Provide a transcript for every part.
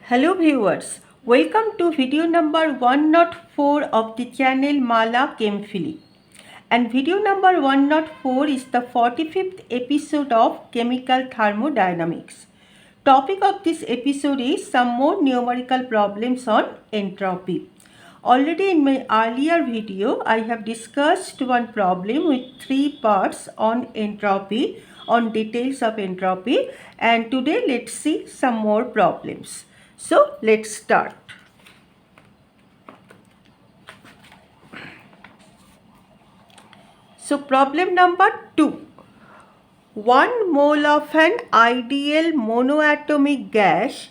Hello viewers, welcome to video number 104 of the channel MALACHEMPHILIC, and video number 104 is the 45th episode of Chemical Thermodynamics. Topic of this episode is some more numerical problems on entropy. Already in my earlier video I have discussed one problem with 3 parts on entropy, on details of entropy, and today let's see some more problems. So let's start. So problem number 2. 1 mole of an ideal monoatomic gas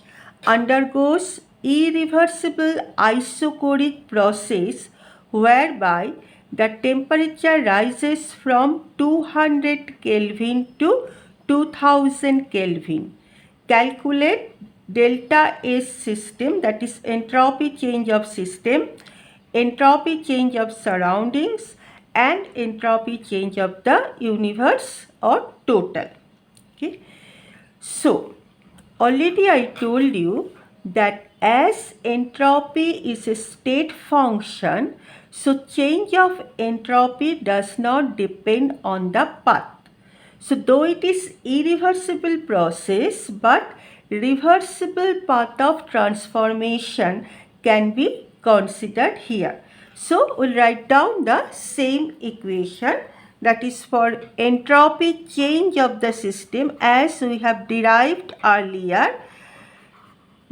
undergoes irreversible isochoric process whereby the temperature rises from 200 Kelvin to 2000 Kelvin. Calculate delta S system, that is entropy change of system, entropy change of surroundings, and entropy change of the universe or total. Okay. So already I told you that as entropy is a state function, so change of entropy does not depend on the path. So though it is irreversible process, but reversible path of transformation can be considered here. So we'll write down the same equation, that is for entropy change of the system as we have derived earlier,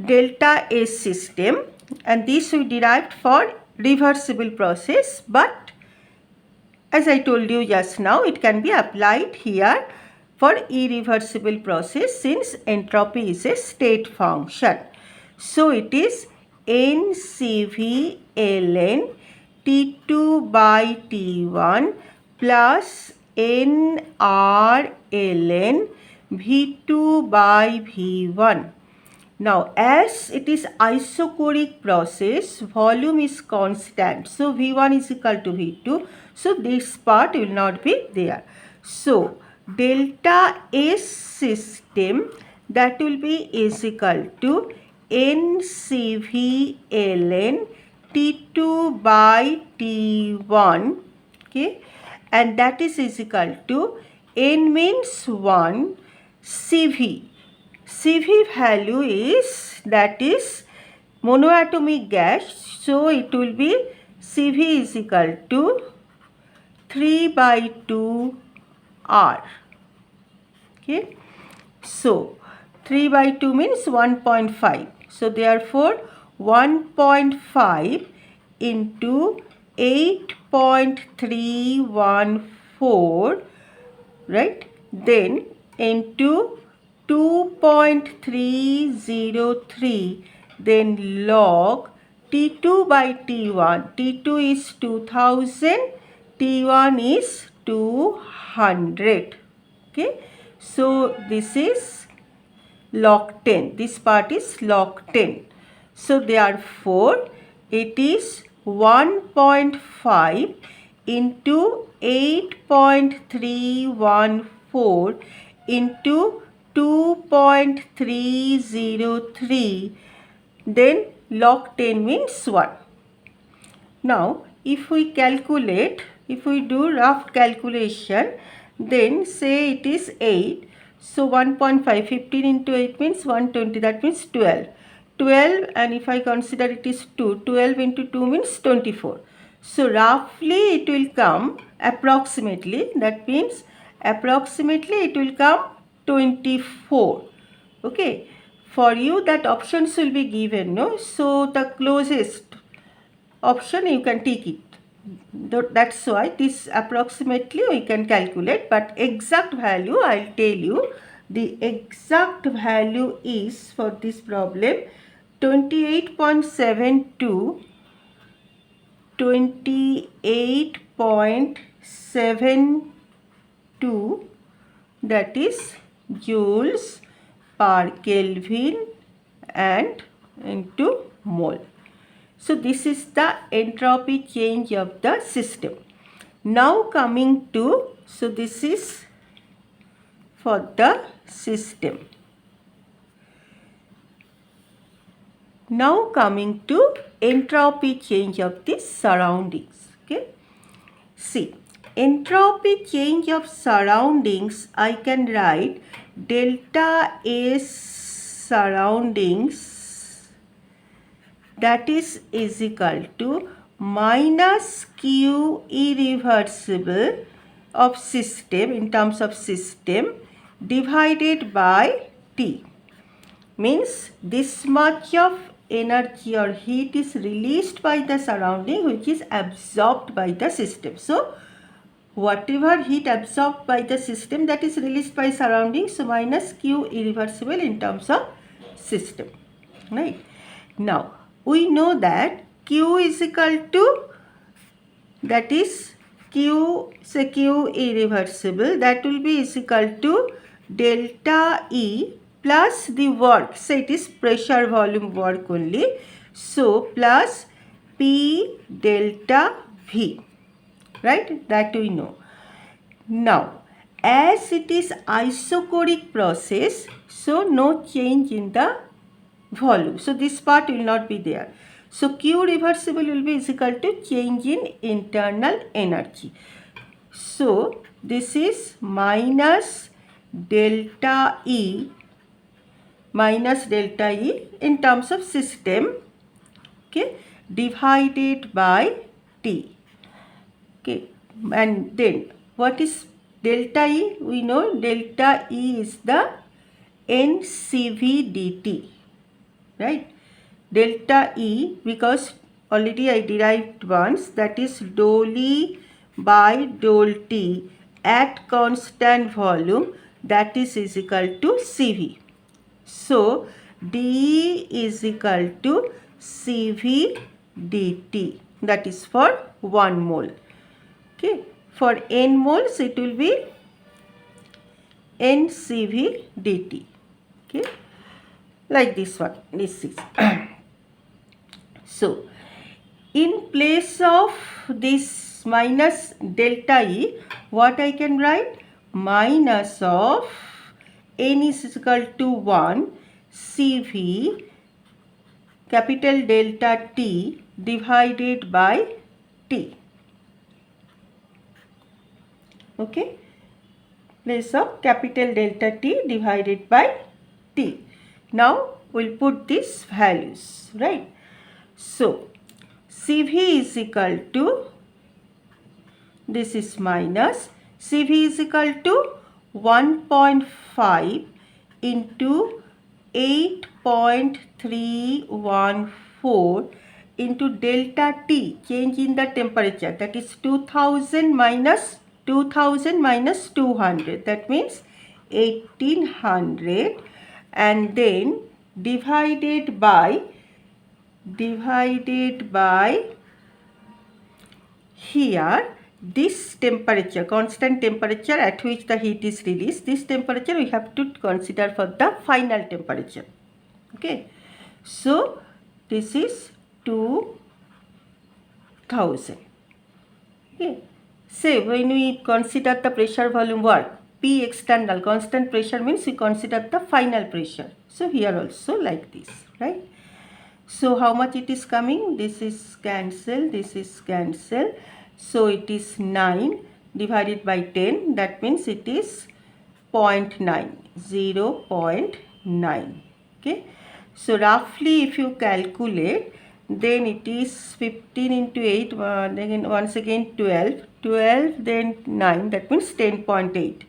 delta S system, and this we derived for reversible process, but as I told you just now, it can be applied here for irreversible process since entropy is a state function. So it is NCV ln T2 by T1 plus NR ln V2 by V1. Now, as it is isochoric process, volume is constant. So, V1 is equal to V2. So, this part will not be there. So, delta S system, that will be is equal to NCV ln T2 by T1. Okay. And that is equal to N means 1, CV. CV value is, that is monoatomic gas, so it will be CV is equal to 3 by 2 R. Okay. So 3 by 2 means 1.5. So therefore 1.5 into 8.314, right, then into 2.303, then log T2 by T1. T2 is 2000, T1 is 200. Okay. So this is log 10. This part is log 10. So therefore it is 1.5 into 8.314 into 2.303, then log 10 means 1. Now, if we calculate, if we do rough calculation, then say it is 8. So 1.5, 15 into 8 means 120, that means 12. 12, and if I consider it is 2, 12 into 2 means 24. So roughly it will come approximately, that means approximately it will come 24. Okay, for you that options will be given, no? So the closest option you can take it. That's why this approximately we can calculate, but exact value I'll tell you. The exact value is for this problem 28.72, 28.72, that is joules per Kelvin and into mole. So this is the entropy change of the system. Now coming to, so this is for the system. Now coming to entropy change of the surroundings. Okay. See, entropy change of surroundings, I can write delta S surroundings, that is equal to minus Q irreversible of system in terms of system divided by T. Means this much of energy or heat is released by the surrounding, which is absorbed by the system. So whatever heat absorbed by the system, that is released by surroundings, so minus Q irreversible in terms of system. Right. Now we know that Q is equal to, that is Q, say Q irreversible, that will be is equal to delta E plus the work, so it is pressure volume work only, so plus P delta V, right, that we know. Now as it is isochoric process, so no change in the volume, so this part will not be there. So Q reversible will be is equal to change in internal energy. So this is minus delta E in terms of system, okay, divided by T. Okay, and then what is delta E? We know delta E is the NCV dt, right? Delta E, because already I derived once, that is dou E by dou T at constant volume, that is equal to CV. So dE is equal to CV dt, that is for 1 mole. Okay, for n moles it will be NCV dt. Okay, like this one, this is. So in place of this minus delta E, what I can write? Minus of n is equal to 1 CV capital delta T divided by T. Okay, place of capital delta T divided by T. Now we'll put these values, right? So CV is equal to, this is minus, CV is equal to 1.5 into 8.314 into delta T, change in the temperature, that is 2000 minus 200, that means 1800, and then divided by here this temperature, constant temperature at which the heat is released, this temperature we have to consider for the final temperature. Okay, so this is 2000. Okay, say when we consider the pressure volume work, P external, constant pressure means we consider the final pressure. So here also like this, right? So how much it is coming? This is cancel, this is cancel. So it is 9 divided by 10, that means it is 0.9, 0.9. Okay. So roughly if you calculate, then it is 15 into 8, then once again 12, then 9, that means 10.8.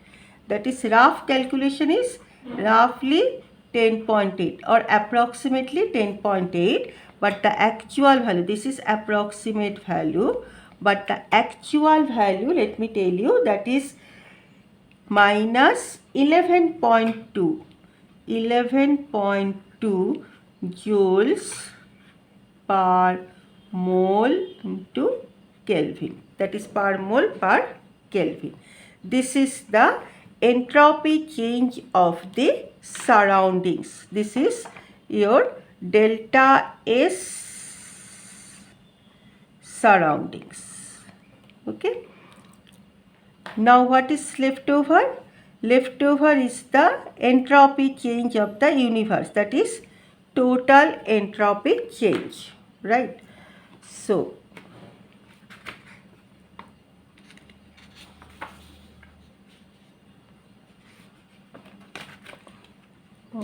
That is rough calculation is roughly 10.8 or approximately 10.8, but the actual value, this is approximate value, but the actual value, let me tell you, that is minus 11.2 joules per mole into Kelvin, that is per mole per Kelvin. This is the entropy change of the surroundings. This is your delta S surroundings. Okay. Now what is left over? Left over is the entropy change of the universe, that is total entropy change, right? So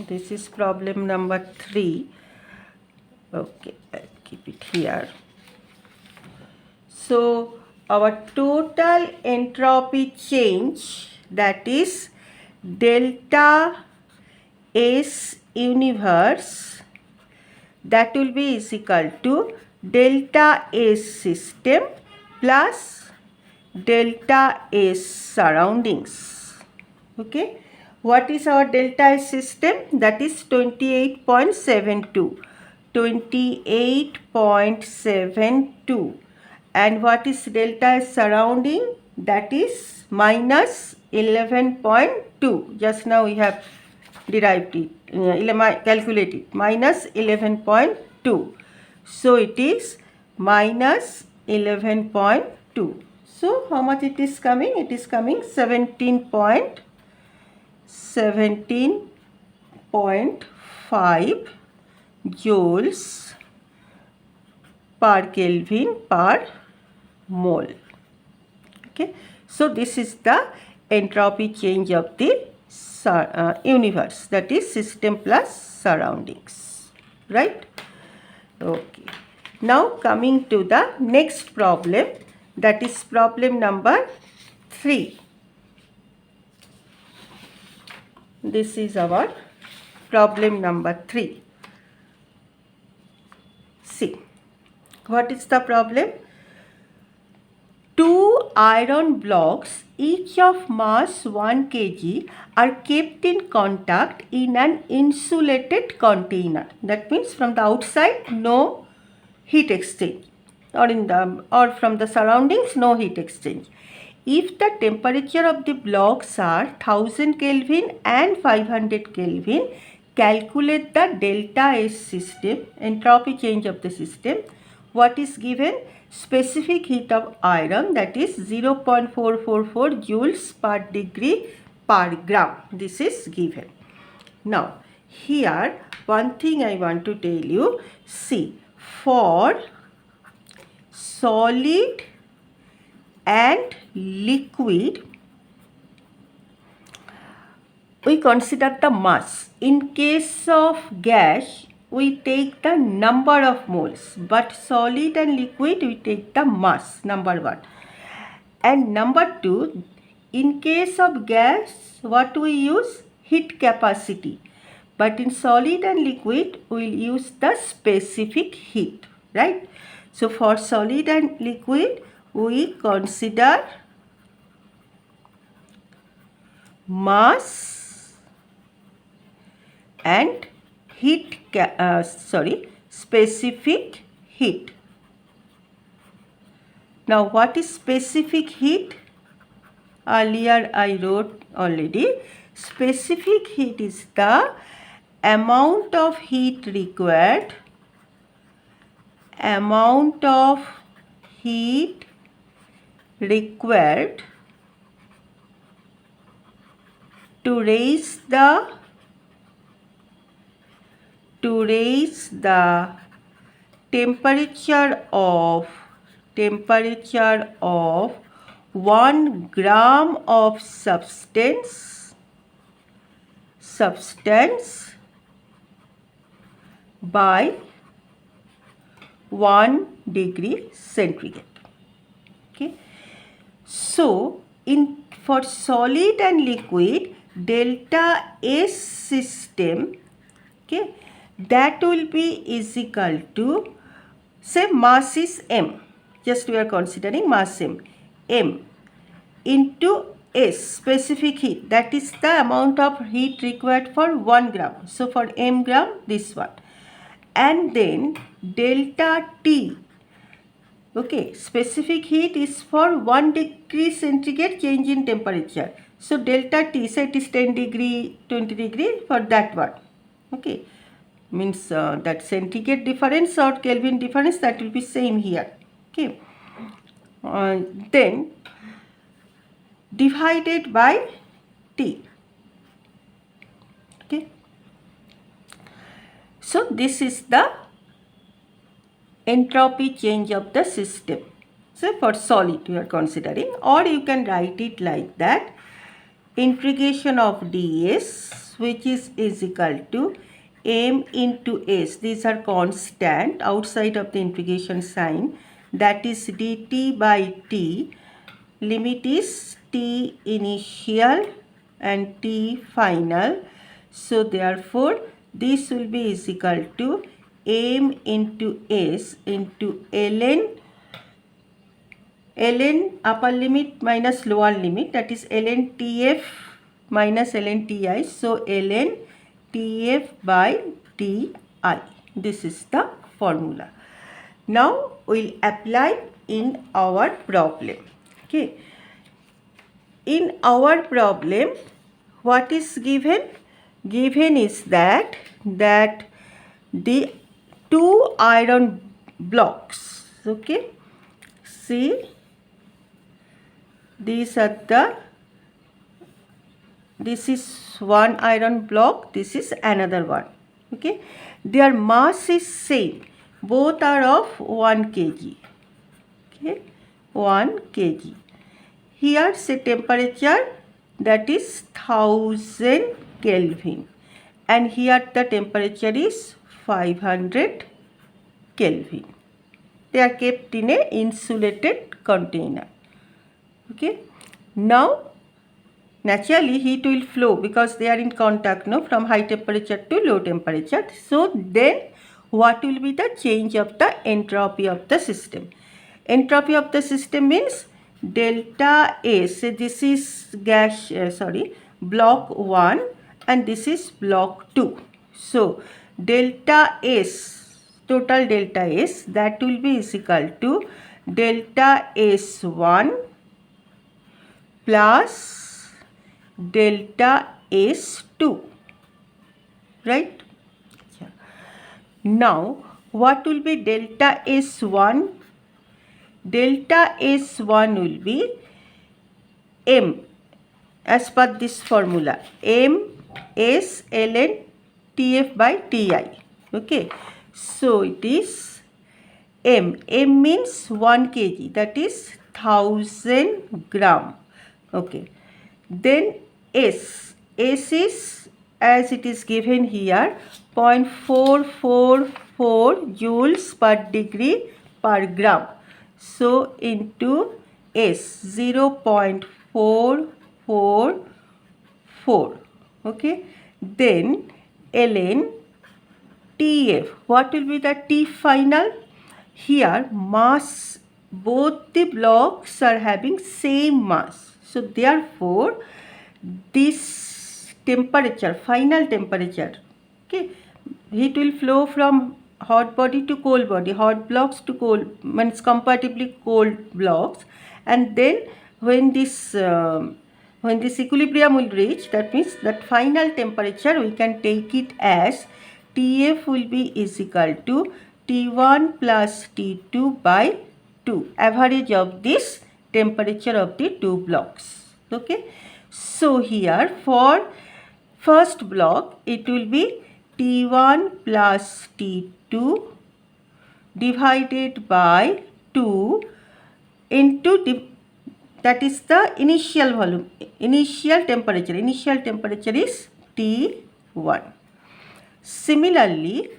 this is problem number 3. Okay, I'll keep it here. So our total entropy change, that is delta S universe, that will be is equal to delta S system plus delta S surroundings. Okay, what is our delta S system? That is 28.72. 28.72. And what is delta S surrounding? That is minus 11.2. Just now we have derived it, calculated, minus 11.2. So it is minus 11.2. So how much it is coming? It is coming 17.5 joules per Kelvin per mole. Okay, so this is the entropy change of the universe, that is system plus surroundings, right? Okay, now coming to the next problem, that is problem number 3. This is our problem number 3. See, what is the problem? 2 iron blocks, each of mass 1 kg, are kept in contact in an insulated container. That means from the outside no heat exchange, or from the surroundings no heat exchange. If the temperature of the blocks are 1000 Kelvin and 500 Kelvin, calculate the delta S system, entropy change of the system. What is given? Specific heat of iron, that is 0.444 joules per degree per gram. This is given. Now here one thing I want to tell you. See, for solid and liquid, we consider the mass. In case of gas, we take the number of moles, but solid and liquid, we take the mass, number 1. And number 2, in case of gas, what we use? Heat capacity. But in solid and liquid, we will use the specific heat, right? So for solid and liquid, we consider mass and specific heat. Now what is specific heat? Earlier I wrote already. Specific heat is the amount of heat required, to raise the temperature of 1 gram of substance by 1 degree centigrade. Okay, so for solid and liquid, delta S system, okay, that will be is equal to, say mass is m, just we are considering mass m into S, specific heat, that is the amount of heat required for 1 gram. So for m gram, this one. And then delta T, okay, specific heat is for 1 degree centigrade change in temperature. So delta T, say it is 10 degree, 20 degree for that one. Okay, means that centigrade difference or Kelvin difference, that will be same here. Okay, then divided by T. Okay, So this is the entropy change of the system. So for solid we are considering, or you can write it like that: integration of ds, which is equal to m into s. These are constant outside of the integration sign, that is dt by t. Limit is t initial and t final. So therefore this will be equal to m into s into ln upper limit minus lower limit, that is ln tf minus ln ti. So ln tf by ti. This is the formula. Now we'll apply in our problem. Okay. In our problem, what is given? Given is that the two iron blocks. Okay. See, these are this is one iron block, this is another one. Okay. Their mass is same. Both are of 1 kg. Okay. 1 kg. Here say temperature, that is 1000 Kelvin, and here the temperature is 500 Kelvin. They are kept in a insulated container. Okay. Now naturally heat will flow because they are in contact, no, from high temperature to low temperature. So then what will be the change of the entropy of the system? Entropy of the system means delta S. This is block 1 and this is block 2. So delta S, total delta S, that will be equal to delta S1 plus delta S2, right? Yeah. Now what will be delta S1? Delta S1 will be M, as per this formula, M S ln Tf by Ti. Okay. So it is M. M means 1 kg, that is 1000 gram. Okay. Then S. S is, as it is given here, 0.444 joules per degree per gram. So into S, 0.444. Okay. Then ln Tf. What will be the T final? Here mass, both the blocks are having same mass. So therefore this temperature, final temperature, okay, heat will flow from hot body to cold body, hot blocks to cold, means comparatively cold blocks, and then when this equilibrium will reach, that means that final temperature we can take it as Tf will be equal to T1 plus T2 by 2, average of this temperature of the two blocks. Okay. So here for first block it will be T1 plus T2 divided by 2 into that is the initial volume, initial temperature. Initial temperature is T1. Similarly,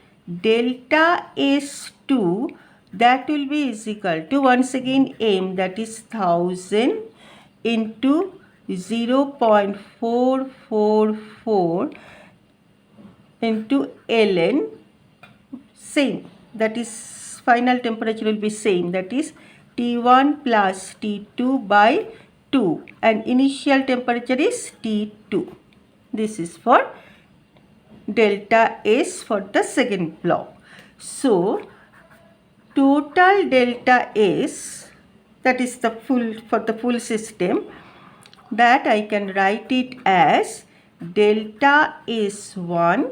delta S2, that will be equal to once again M, that is 1000 into 0.444 into ln, same, that is final temperature will be same, that is T1 plus T2 by 2, and initial temperature is T2. This is for delta S for the second block. So total delta S, that is the full, for the full system, that I can write it as delta S1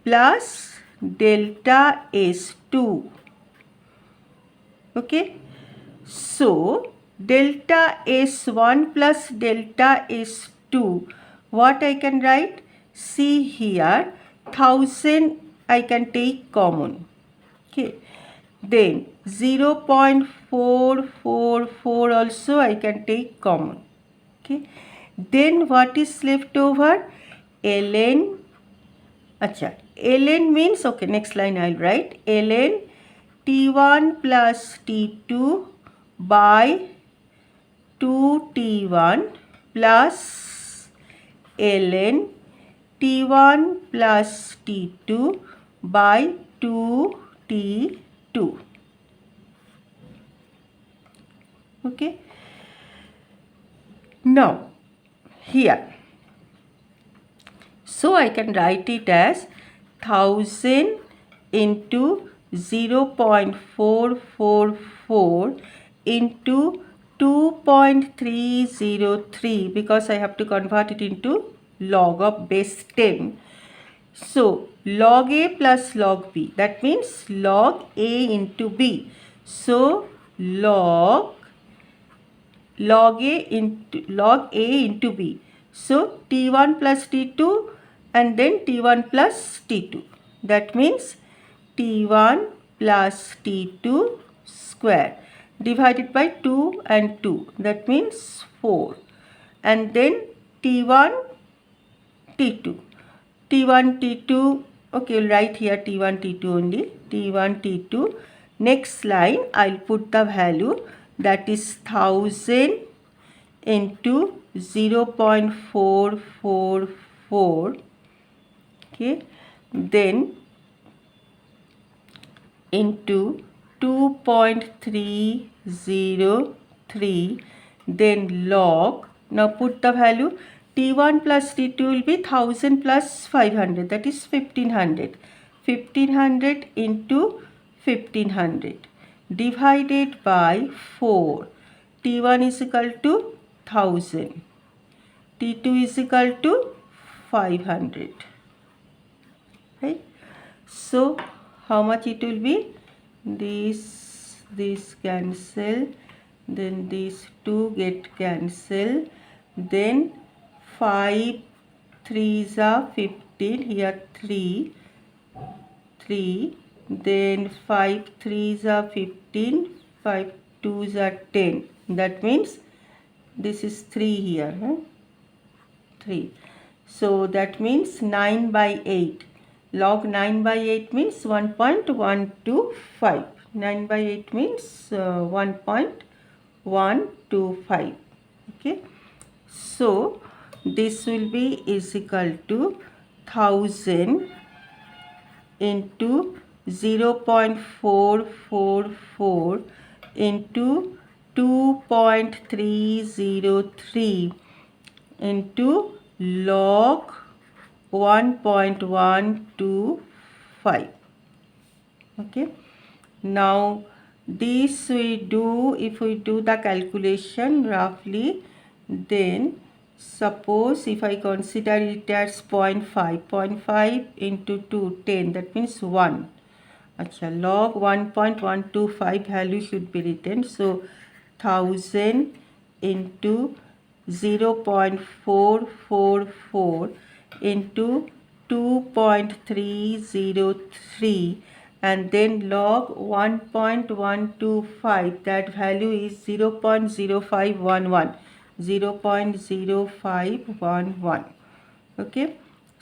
plus delta S2. Okay. So delta S1 plus delta S2, what I can write? See here, 1000 I can take common. Okay. Then 0.444 also I can take common. Okay. Then what is left over? ln. Acha. ln means, okay, next line I'll write ln t1 plus t2 by 2t1 plus ln t1 plus t2 by 2t2. Okay. Now here, so I can write it as 1000 into 0.444 into 2.303, because I have to convert it into log of base 10. So log A plus log B, that means log A into B. So log A into B. So T1 plus T2 and then T1 plus T2. That means T1 plus T2 square divided by 2 and 2. That means 4. And then T1, T2. T1, T2. Okay, we'll write here T1, T2 only. T1, T2. Next line, I'll put the value, that is 1000 into 0.444. Okay, then into 2.303, then log. Now put the value. T1 plus T2 will be 1000 plus 500, that is 1500. 1500 into 1500 divided by 4. T1 is equal to 1000. T2 is equal to 500. Right? So how much it will be? This cancel, then these two get cancel, then 5 3s are 15, here 3, then 5 3s are 15, 5 2s are 10. That means this is 3 here, 3. So that means 9 by 8. Log 9 by 8 means 1.125. 9 by 8 means 1.125. Okay. So this will be is equal to 1000 into 0.444 into 2.303 into log 1.125. Okay. Now this we do, if we do the calculation roughly, then suppose if I consider it as 0.5 into 2, 10, that means 1. Achha, log 1.125 value should be written. So 1000 into 0.444 into 2.303 and then log 1.125, that value is 0.0511. 0.0511. Okay.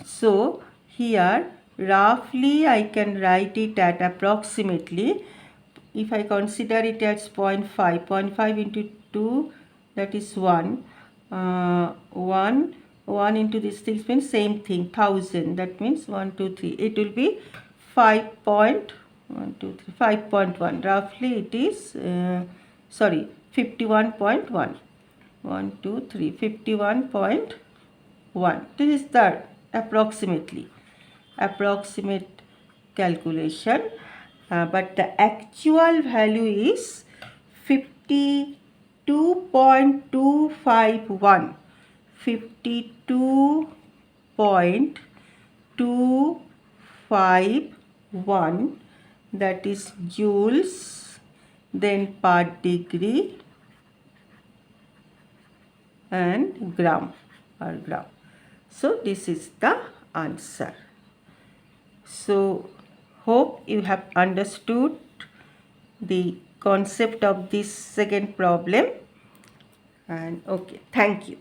So here roughly I can write it at approximately, if I consider it as 0.5 into 2, that is 1. 1 into this thing means same thing, 1000, that means 1 2 3, it will be 5.1. Roughly it is 51.1. 1 2 3, 51.1. This is the approximate calculation, but the actual value is 52.251. 52.251, that is joules, then per degree and gram per gram. So this is the answer. So Hope you have understood the concept of this second problem. And okay, thank you.